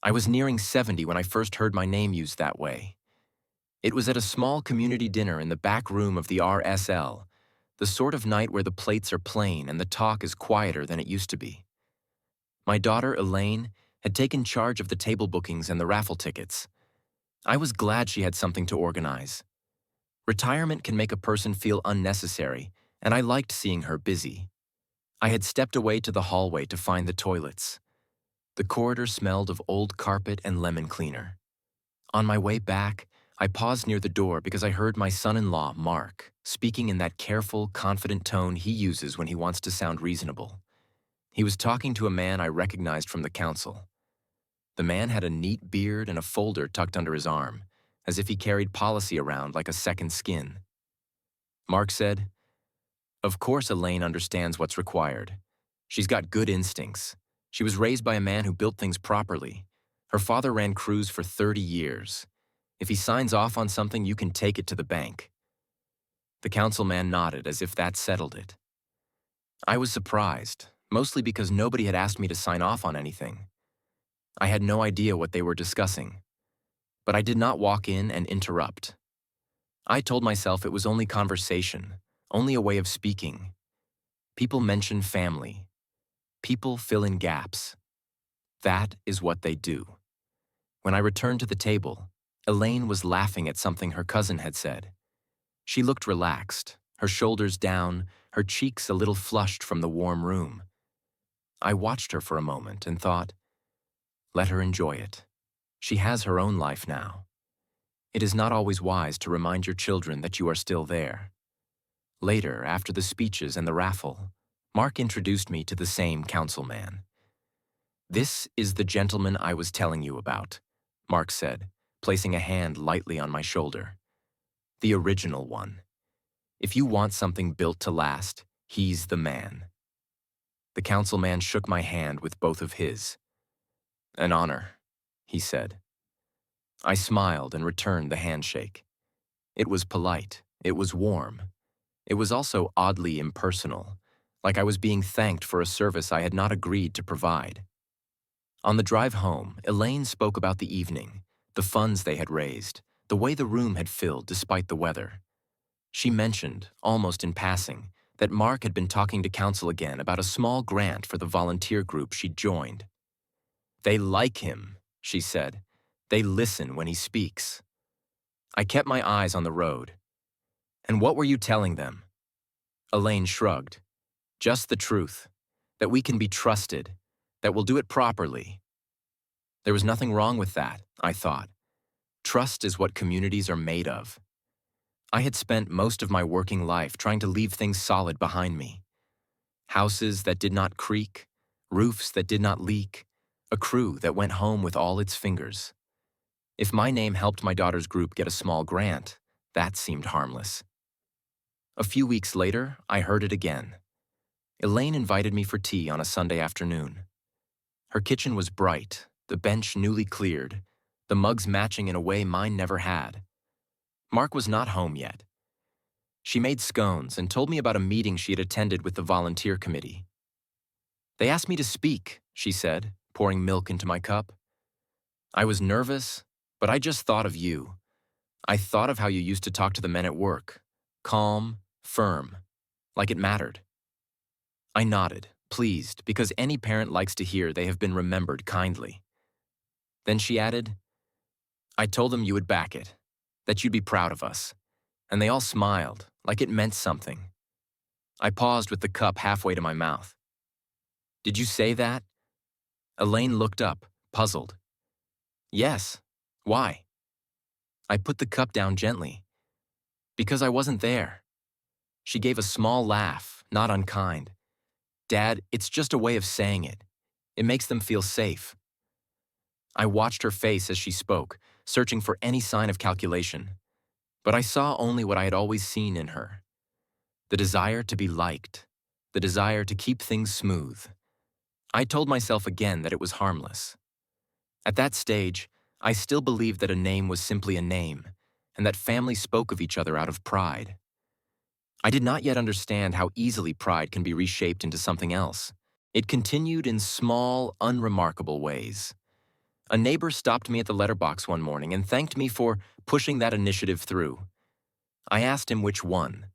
I was nearing 70 when I first heard my name used that way. It was at a small community dinner in the back room of the RSL, the sort of night where the plates are plain and the talk is quieter than it used to be. My daughter, Elaine, had taken charge of the table bookings and the raffle tickets. I was glad she had something to organize. Retirement can make a person feel unnecessary, and I liked seeing her busy. I had stepped away to the hallway to find the toilets. The corridor smelled of old carpet and lemon cleaner. On my way back, I paused near the door because I heard my son-in-law, Mark, speaking in that careful, confident tone he uses when he wants to sound reasonable. He was talking to a man I recognized from the council. The man had a neat beard and a folder tucked under his arm, as if he carried policy around like a second skin. Mark said, "Of course Elaine understands what's required. She's got good instincts. She was raised by a man who built things properly. Her father ran crews for 30 years. If he signs off on something, you can take it to the bank." The councilman nodded as if that settled it. I was surprised, mostly because nobody had asked me to sign off on anything. I had no idea what they were discussing. But I did not walk in and interrupt. I told myself it was only conversation, only a way of speaking. People mention family. People fill in gaps. That is what they do. When I returned to the table, Elaine was laughing at something her cousin had said. She looked relaxed, her shoulders down, her cheeks a little flushed from the warm room. I watched her for a moment and thought, let her enjoy it. She has her own life now. It is not always wise to remind your children that you are still there. Later, after the speeches and the raffle, Mark introduced me to the same councilman. "This is the gentleman I was telling you about," Mark said, placing a hand lightly on my shoulder. "The original one. If you want something built to last, he's the man." The councilman shook my hand with both of his. "An honor," he said. I smiled and returned the handshake. It was polite. It was warm. It was also oddly impersonal, like I was being thanked for a service I had not agreed to provide. On the drive home, Elaine spoke about the evening, the funds they had raised, the way the room had filled despite the weather. She mentioned, almost in passing, that Mark had been talking to council again about a small grant for the volunteer group she'd joined. "They like him," she said. "They listen when he speaks." I kept my eyes on the road. "And what were you telling them?" Elaine shrugged. "Just the truth. That we can be trusted. That we'll do it properly." There was nothing wrong with that, I thought. Trust is what communities are made of. I had spent most of my working life trying to leave things solid behind me. Houses that did not creak, roofs that did not leak, a crew that went home with all its fingers. If my name helped my daughter's group get a small grant, that seemed harmless. A few weeks later, I heard it again. Elaine invited me for tea on a Sunday afternoon. Her kitchen was bright, the bench newly cleared, the mugs matching in a way mine never had. Mark was not home yet. She made scones and told me about a meeting she had attended with the volunteer committee. "They asked me to speak," she said, pouring milk into my cup. "I was nervous, but I just thought of you. I thought of how you used to talk to the men at work, calm, firm, like it mattered." I nodded, pleased, because any parent likes to hear they have been remembered kindly. Then she added, "I told them you would back it, that you'd be proud of us." And they all smiled, like it meant something. I paused with the cup halfway to my mouth. "Did you say that?" Elaine looked up, puzzled. "Yes. Why?" I put the cup down gently. "Because I wasn't there." She gave a small laugh, not unkind. "Dad, it's just a way of saying it. It makes them feel safe." I watched her face as she spoke, searching for any sign of calculation. But I saw only what I had always seen in her. The desire to be liked. The desire to keep things smooth. I told myself again that it was harmless. At that stage, I still believed that a name was simply a name, and that families spoke of each other out of pride. I did not yet understand how easily pride can be reshaped into something else. It continued in small, unremarkable ways. A neighbor stopped me at the letterbox one morning and thanked me for pushing that initiative through. I asked him which one.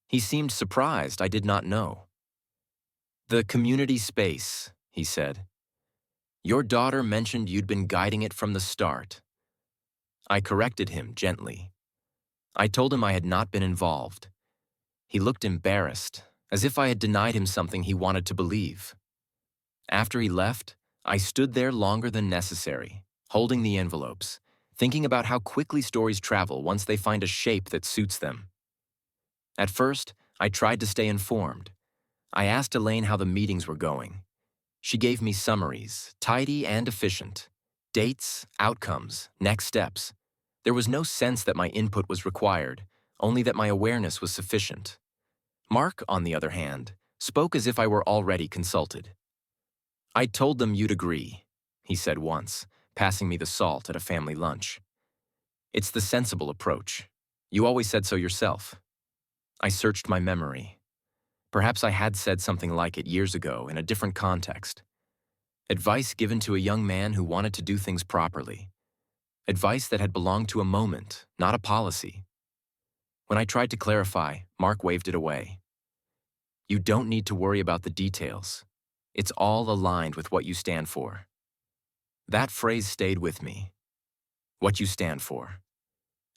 He seemed surprised I did not know. The community space, he said. Your daughter mentioned you'd been guiding it from the start. I corrected him gently. I told him I had not been involved. He looked embarrassed, as if I had denied him something he wanted to believe. After he left, I stood there longer than necessary, holding the envelopes, thinking about how quickly stories travel once they find a shape that suits them. At first, I tried to stay informed. I asked Elaine how the meetings were going. She gave me summaries, tidy and efficient. Dates, outcomes, next steps. There was no sense that my input was required, only that my awareness was sufficient. Mark, on the other hand, spoke as if I were already consulted. I told them you'd agree, he said once, passing me the salt at a family lunch. It's the sensible approach. You always said so yourself. I searched my memory. Perhaps I had said something like it years ago in a different context. Advice given to a young man who wanted to do things properly. Advice that had belonged to a moment, not a policy. When I tried to clarify, Mark waved it away. You don't need to worry about the details. It's all aligned with what you stand for. That phrase stayed with me. What you stand for.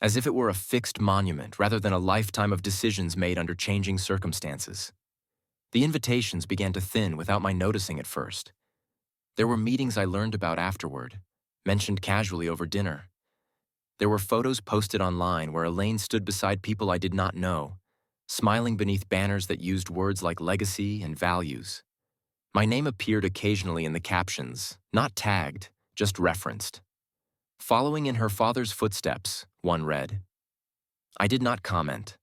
As if it were a fixed monument rather than a lifetime of decisions made under changing circumstances. The invitations began to thin without my noticing at first. There were meetings I learned about afterward, mentioned casually over dinner. There were photos posted online where Elaine stood beside people I did not know, smiling beneath banners that used words like legacy and values. My name appeared occasionally in the captions, not tagged, just referenced. Following in her father's footsteps, one read. I did not comment.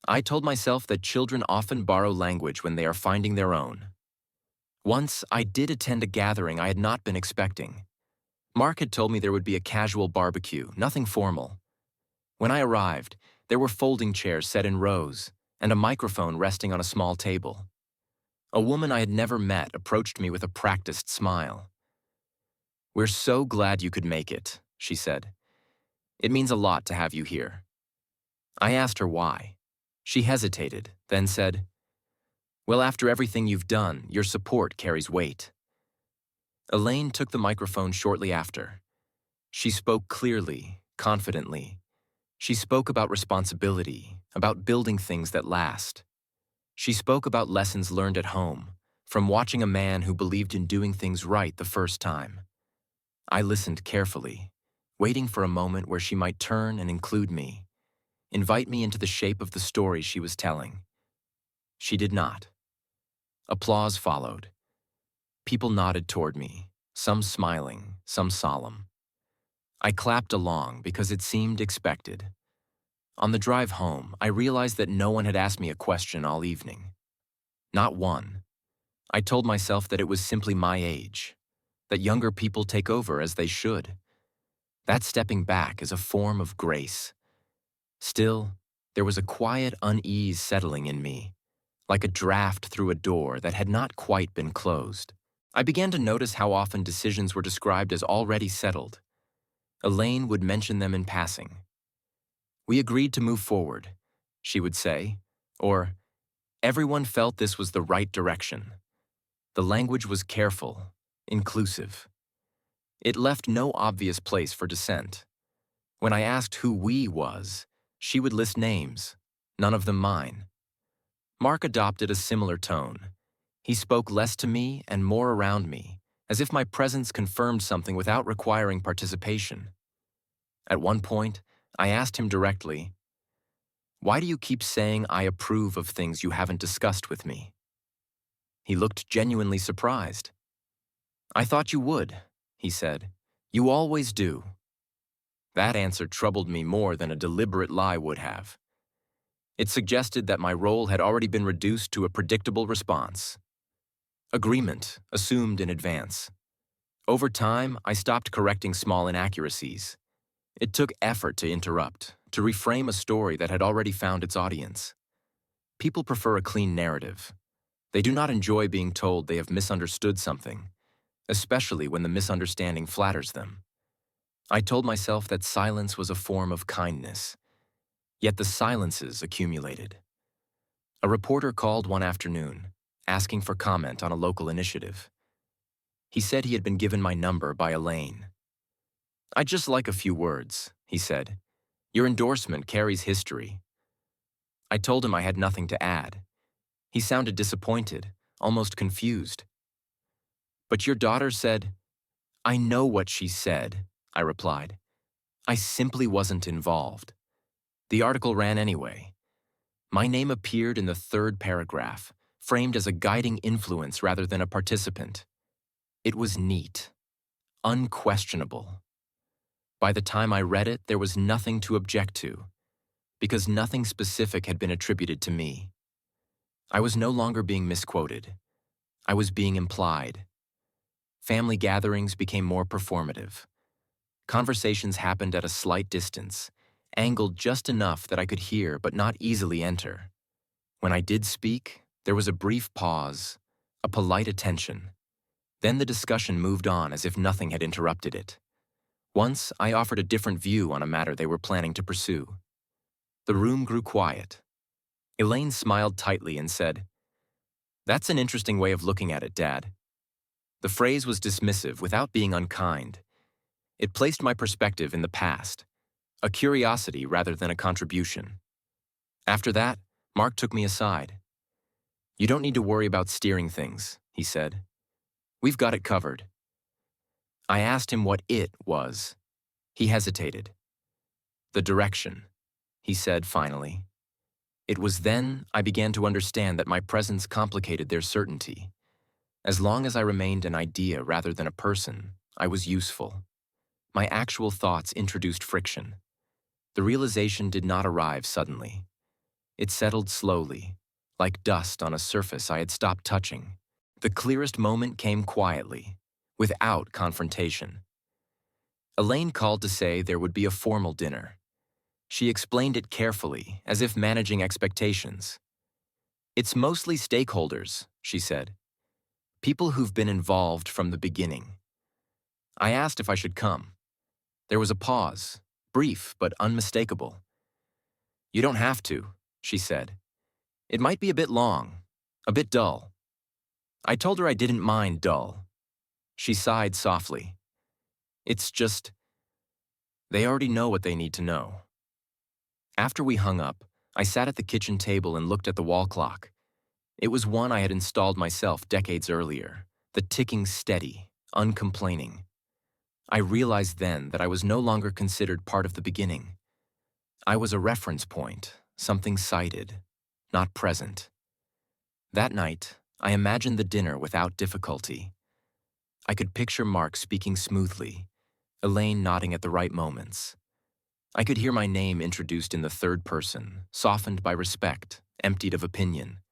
I told myself that children often borrow language when they are finding their own. Once, I did attend a gathering I had not been expecting. Mark had told me there would be a casual barbecue, nothing formal. When I arrived, there were folding chairs set in rows and a microphone resting on a small table. A woman I had never met approached me with a practiced smile. We're so glad you could make it, she said. It means a lot to have you here. I asked her why. She hesitated, then said, Well, after everything you've done, your support carries weight. Elaine took the microphone shortly after. She spoke clearly, confidently. She spoke about responsibility, about building things that last. She spoke about lessons learned at home, from watching a man who believed in doing things right the first time. I listened carefully, waiting for a moment where she might turn and include me, invite me into the shape of the story she was telling. She did not. Applause followed. People nodded toward me, some smiling, some solemn. I clapped along because it seemed expected. On the drive home, I realized that no one had asked me a question all evening. Not one. I told myself that it was simply my age, that younger people take over as they should. That stepping back is a form of grace. Still, there was a quiet unease settling in me, like a draft through a door that had not quite been closed. I began to notice how often decisions were described as already settled. Elaine would mention them in passing. We agreed to move forward, she would say, or everyone felt this was the right direction. The language was careful, inclusive. It left no obvious place for dissent. When I asked who we was, she would list names, none of them mine. Mark adopted a similar tone. He spoke less to me and more around me, as if my presence confirmed something without requiring participation. At one point, I asked him directly, Why do you keep saying I approve of things you haven't discussed with me? He looked genuinely surprised. I thought you would, he said. You always do. That answer troubled me more than a deliberate lie would have. It suggested that my role had already been reduced to a predictable response. Agreement, assumed in advance. Over time, I stopped correcting small inaccuracies. It took effort to interrupt, to reframe a story that had already found its audience. People prefer a clean narrative. They do not enjoy being told they have misunderstood something. especially when the misunderstanding flatters them. I told myself that silence was a form of kindness, yet the silences accumulated. A reporter called one afternoon, asking for comment on a local initiative. He said he had been given my number by Elaine. "I'd just like a few words," he said. "Your endorsement carries history." I told him I had nothing to add. He sounded disappointed, almost confused. "But your daughter said—" "I know what she said," I replied. "I simply wasn't involved. The article ran anyway. My name appeared in the third paragraph, framed as a guiding influence rather than a participant. It was neat, unquestionable. By the time I read it, there was nothing to object to, because nothing specific had been attributed to me. I was no longer being misquoted. I was being implied. Family gatherings became more performative. Conversations happened at a slight distance, angled just enough that I could hear but not easily enter. When I did speak, there was a brief pause, a polite attention. Then the discussion moved on as if nothing had interrupted it. Once, I offered a different view on a matter they were planning to pursue. The room grew quiet. Elaine smiled tightly and said, "That's an interesting way of looking at it, Dad." The phrase was dismissive without being unkind. It placed my perspective in the past, a curiosity rather than a contribution. After that, Mark took me aside. "You don't need to worry about steering things," he said. "We've got it covered." I asked him what it was. He hesitated. "The direction," he said finally. It was then I began to understand that my presence complicated their certainty. As long as I remained an idea rather than a person, I was useful. My actual thoughts introduced friction. The realization did not arrive suddenly. It settled slowly, like dust on a surface I had stopped touching. The clearest moment came quietly, without confrontation. Elaine called to say there would be a formal dinner. She explained it carefully, as if managing expectations. "It's mostly stakeholders," she said. "People who've been involved from the beginning." I asked if I should come. There was a pause, brief but unmistakable. "You don't have to," she said. "It might be a bit long, a bit dull." I told her I didn't mind dull. She sighed softly. "It's just, they already know what they need to know." After we hung up, I sat at the kitchen table and looked at the wall clock. It was one I had installed myself decades earlier, the ticking steady, uncomplaining. I realized then that I was no longer considered part of the beginning. I was a reference point, something cited, not present. That night, I imagined the dinner without difficulty. I could picture Mark speaking smoothly, Elaine nodding at the right moments. I could hear my name introduced in the third person, softened by respect, emptied of opinion.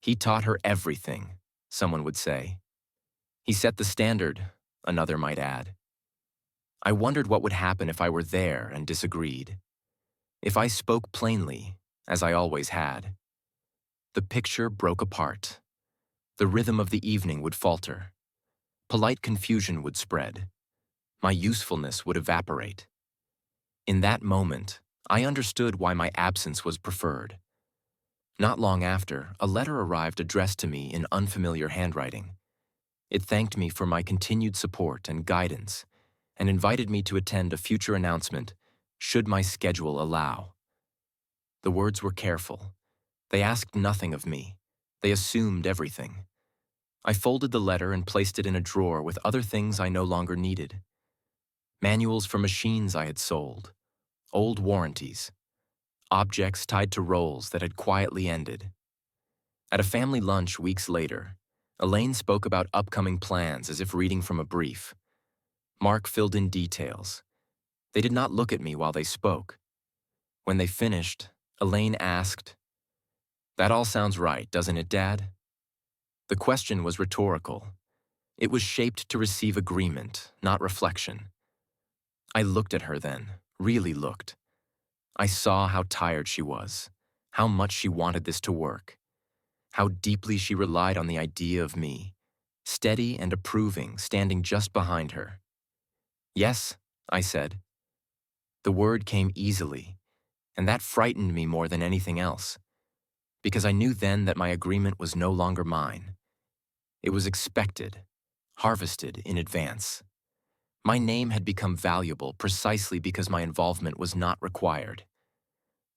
"He taught her everything," someone would say. "He set the standard," another might add. I wondered what would happen if I were there and disagreed. If I spoke plainly, as I always had. The picture broke apart. The rhythm of the evening would falter. Polite confusion would spread. My usefulness would evaporate. In that moment, I understood why my absence was preferred. Not long after, a letter arrived addressed to me in unfamiliar handwriting. It thanked me for my continued support and guidance, and invited me to attend a future announcement, should my schedule allow. The words were careful. They asked nothing of me. They assumed everything. I folded the letter and placed it in a drawer with other things I no longer needed. Manuals for machines I had sold, old warranties, objects tied to roles that had quietly ended. At a family lunch weeks later, Elaine spoke about upcoming plans as if reading from a brief. Mark filled in details. They did not look at me while they spoke. When they finished, Elaine asked, "That all sounds right, doesn't it, Dad?" The question was rhetorical. It was shaped to receive agreement, not reflection. I looked at her then, really looked. I saw how tired she was, how much she wanted this to work, how deeply she relied on the idea of me, steady and approving, standing just behind her. "Yes," I said. The word came easily, and that frightened me more than anything else, because I knew then that my agreement was no longer mine. It was expected, harvested in advance. My name had become valuable precisely because my involvement was not required.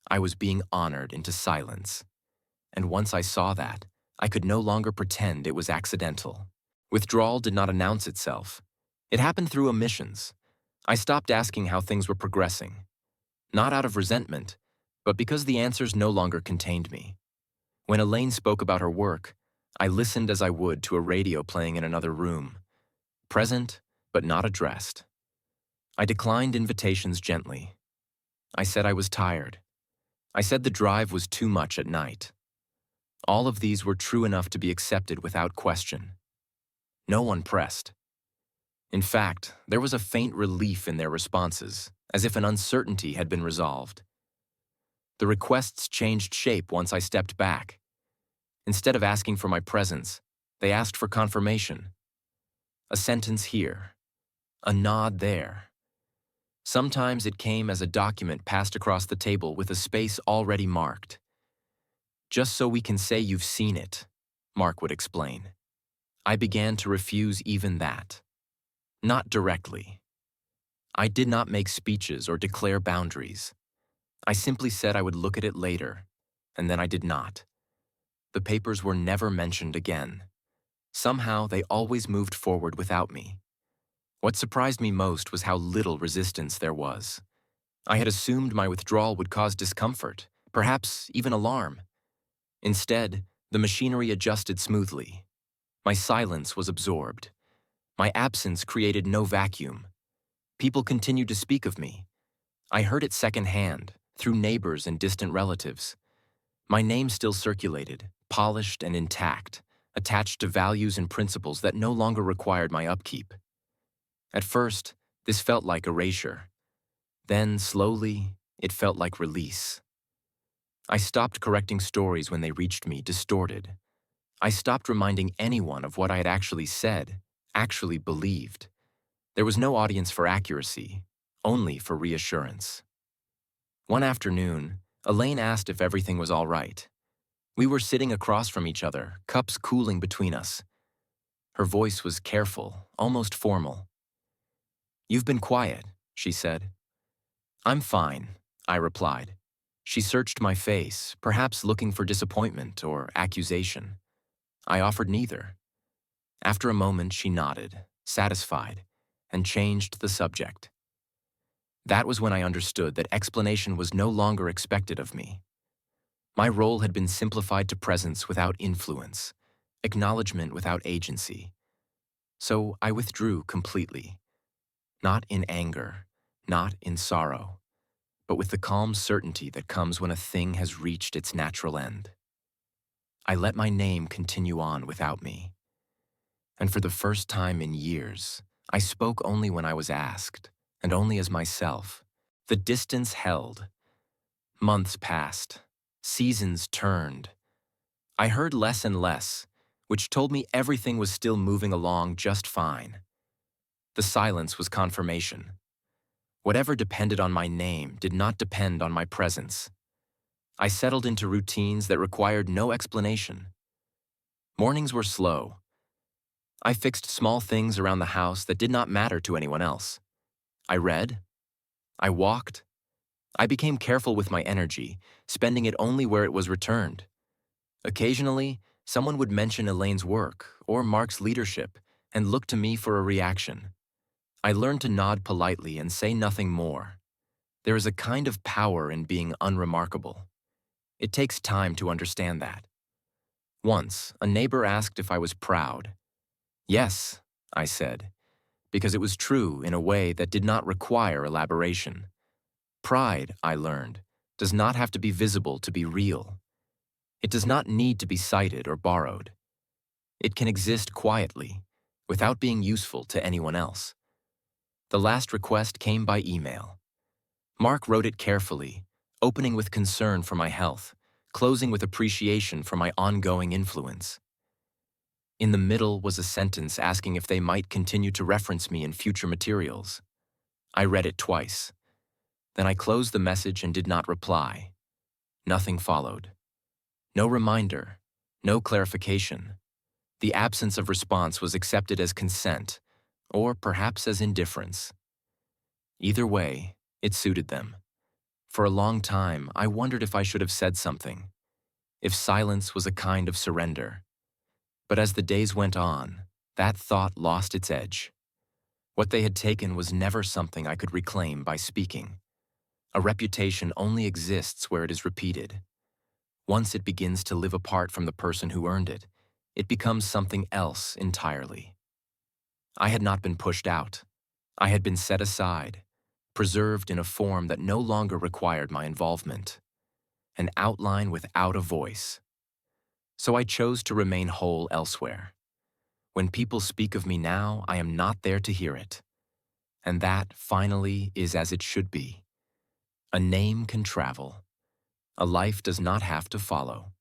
I was being honored into silence, and once I saw that, I could no longer pretend it was accidental. Withdrawal did not announce itself. It happened through omissions. I stopped asking how things were progressing, not out of resentment, but because the answers no longer contained me. When Elaine spoke about her work, I listened as I would to a radio playing in another room, present but not addressed. I declined invitations gently. I said I was tired. I said the drive was too much at night. All of these were true enough to be accepted without question. No one pressed. In fact, there was a faint relief in their responses, as if an uncertainty had been resolved. The requests changed shape once I stepped back. Instead of asking for my presence, they asked for confirmation. A sentence here, a nod there. Sometimes it came as a document passed across the table with a space already marked. "Just so we can say you've seen it," Mark would explain. I began to refuse even that. Not directly. I did not make speeches or declare boundaries. I simply said I would look at it later, and then I did not. The papers were never mentioned again. Somehow, they always moved forward without me. What surprised me most was how little resistance there was. I had assumed my withdrawal would cause discomfort, perhaps even alarm. Instead, the machinery adjusted smoothly. My silence was absorbed. My absence created no vacuum. People continued to speak of me. I heard it secondhand, through neighbors and distant relatives. My name still circulated, polished and intact, attached to values and principles that no longer required my upkeep. At first, this felt like erasure. Then, slowly, it felt like release. I stopped correcting stories when they reached me distorted. I stopped reminding anyone of what I had actually said, actually believed. There was no audience for accuracy, only for reassurance. One afternoon, Elaine asked if everything was all right. We were sitting across from each other, cups cooling between us. Her voice was careful, almost formal. "You've been quiet," she said. "I'm fine," I replied. She searched my face, perhaps looking for disappointment or accusation. I offered neither. After a moment, she nodded, satisfied, and changed the subject. That was when I understood that explanation was no longer expected of me. My role had been simplified to presence without influence, acknowledgement without agency. So I withdrew completely. Not in anger, not in sorrow, but with the calm certainty that comes when a thing has reached its natural end. I let my name continue on without me. And for the first time in years, I spoke only when I was asked, and only as myself. The distance held. Months passed. Seasons turned. I heard less and less, which told me everything was still moving along just fine. The silence was confirmation. Whatever depended on my name did not depend on my presence. I settled into routines that required no explanation. Mornings were slow. I fixed small things around the house that did not matter to anyone else. I read. I walked. I became careful with my energy, spending it only where it was returned. Occasionally, someone would mention Elaine's work or Mark's leadership and look to me for a reaction. I learned to nod politely and say nothing more. There is a kind of power in being unremarkable. It takes time to understand that. Once, a neighbor asked if I was proud. "Yes," I said, because it was true in a way that did not require elaboration. Pride, I learned, does not have to be visible to be real. It does not need to be cited or borrowed. It can exist quietly, without being useful to anyone else. The last request came by email. Mark wrote it carefully, opening with concern for my health, closing with appreciation for my ongoing influence. In the middle was a sentence asking if they might continue to reference me in future materials. I read it twice. Then I closed the message and did not reply. Nothing followed. No reminder, no clarification. The absence of response was accepted as consent, or perhaps as indifference. Either way, it suited them. For a long time, I wondered if I should have said something, if silence was a kind of surrender. But as the days went on, that thought lost its edge. What they had taken was never something I could reclaim by speaking. A reputation only exists where it is repeated. Once it begins to live apart from the person who earned it, it becomes something else entirely. I had not been pushed out. I had been set aside, preserved in a form that no longer required my involvement. An outline without a voice. So I chose to remain whole elsewhere. When people speak of me now, I am not there to hear it. And that, finally, is as it should be. A name can travel. A life does not have to follow.